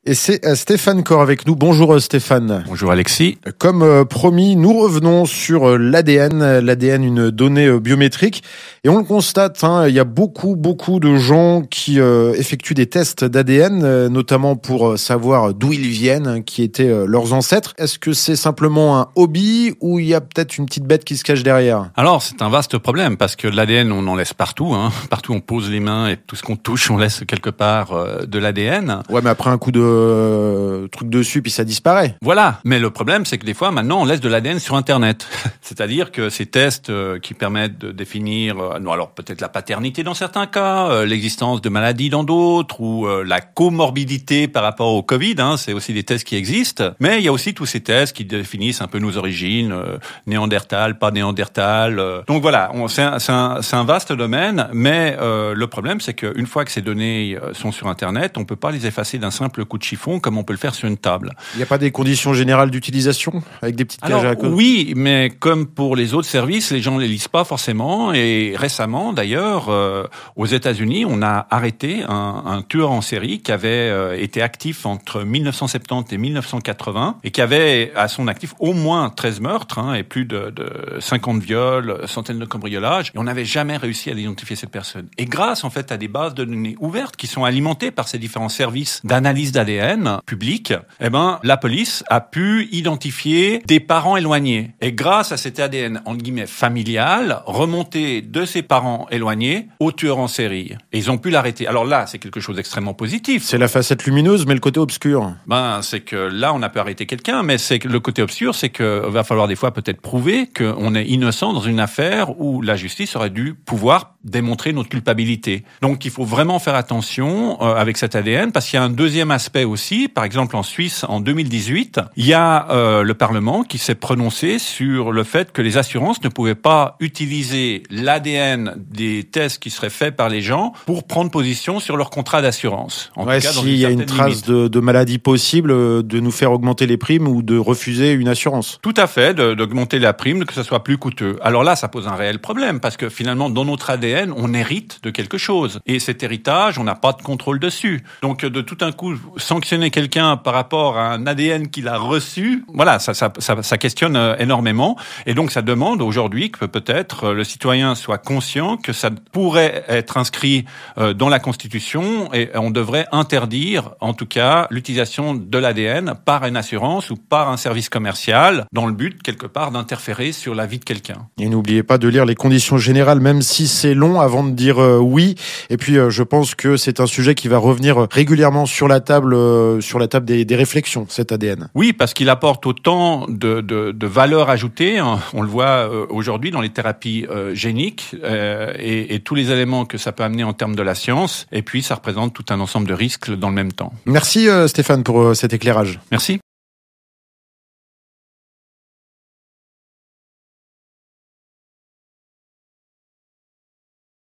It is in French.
Et c'est Stéphane Corr avec nous. Bonjour Stéphane. Bonjour Alexis. Comme promis, nous revenons sur l'ADN. L'ADN, une donnée biométrique. Et on le constate, il y a beaucoup de gens qui effectuent des tests d'ADN, notamment pour savoir d'où ils viennent, qui étaient leurs ancêtres. Est-ce que c'est simplement un hobby ou il y a peut-être une petite bête qui se cache derrière? Alors, c'est un vaste problème parce que l'ADN, on en laisse partout. Partout, on pose les mains et tout ce qu'on touche, on laisse quelque part de l'ADN. Ouais, mais après un coup de truc dessus, puis ça disparaît. Voilà. Mais le problème, c'est que des fois, maintenant, on laisse de l'ADN sur Internet. C'est-à-dire que ces tests qui permettent de définir, alors peut-être la paternité dans certains cas, l'existence de maladies dans d'autres, ou la comorbidité par rapport au Covid, c'est aussi des tests qui existent. Mais il y a aussi tous ces tests qui définissent un peu nos origines, néandertal, pas néandertal. Donc voilà, c'est un vaste domaine, mais le problème, c'est qu'une fois que ces données sont sur Internet, on peut pas les effacer d'un simple coup de chiffon comme on peut le faire sur une table. Il n'y a pas des conditions générales d'utilisation avec des petites cages à code? Oui, mais comme pour les autres services, les gens ne les lisent pas forcément. Et récemment, d'ailleurs, aux États-Unis, on a arrêté un tueur en série qui avait été actif entre 1970 et 1980 et qui avait à son actif au moins 13 meurtres et plus de 50 viols, centaines de cambriolages. Et on n'avait jamais réussi à identifier cette personne. Et grâce, en fait, à des bases de données ouvertes qui sont alimentées par ces différents services d'analyse d'ADN public, la police a pu identifier des parents éloignés. Et grâce à cet ADN, entre guillemets, familial, remonter de ses parents éloignés au tueur en série. Et ils ont pu l'arrêter. Alors là, c'est quelque chose d'extrêmement positif. C'est la facette lumineuse, mais le côté obscur. C'est que là, on a pu arrêter quelqu'un, mais c'est que le côté obscur, c'est que va falloir des fois peut-être prouver qu'on est innocent dans une affaire où la justice aurait dû pouvoir démontrer notre culpabilité. Donc, il faut vraiment faire attention avec cet ADN, parce qu'il y a un deuxième aspect aussi. Par exemple, en Suisse, en 2018, il y a le Parlement qui s'est prononcé sur le fait que les assurances ne pouvaient pas utiliser l'ADN des tests qui seraient faits par les gens pour prendre position sur leur contrat d'assurance. En tout cas, s'il y a une trace de maladie possible, de nous faire augmenter les primes ou de refuser une assurance. Tout à fait, d'augmenter la prime, que ça soit plus coûteux. Alors là, ça pose un réel problème, parce que finalement, dans notre ADN, on hérite de quelque chose. Et cet héritage, on n'a pas de contrôle dessus. Donc, de tout un coup, sanctionner quelqu'un par rapport à un ADN qu'il a reçu, voilà, ça questionne énormément. Et donc, ça demande aujourd'hui que peut-être le citoyen soit conscient que ça pourrait être inscrit dans la Constitution et on devrait interdire, en tout cas, l'utilisation de l'ADN par une assurance ou par un service commercial dans le but, quelque part, d'interférer sur la vie de quelqu'un. Et n'oubliez pas de lire les conditions générales, même si c'est long, avant de dire oui. Et puis, je pense que c'est un sujet qui va revenir régulièrement sur la table des réflexions, cet ADN. Oui, parce qu'il apporte autant de valeur ajoutée. On le voit aujourd'hui dans les thérapies géniques et tous les éléments que ça peut amener en termes de la science. Et puis, ça représente tout un ensemble de risques dans le même temps. Merci Stéphane pour cet éclairage. Merci.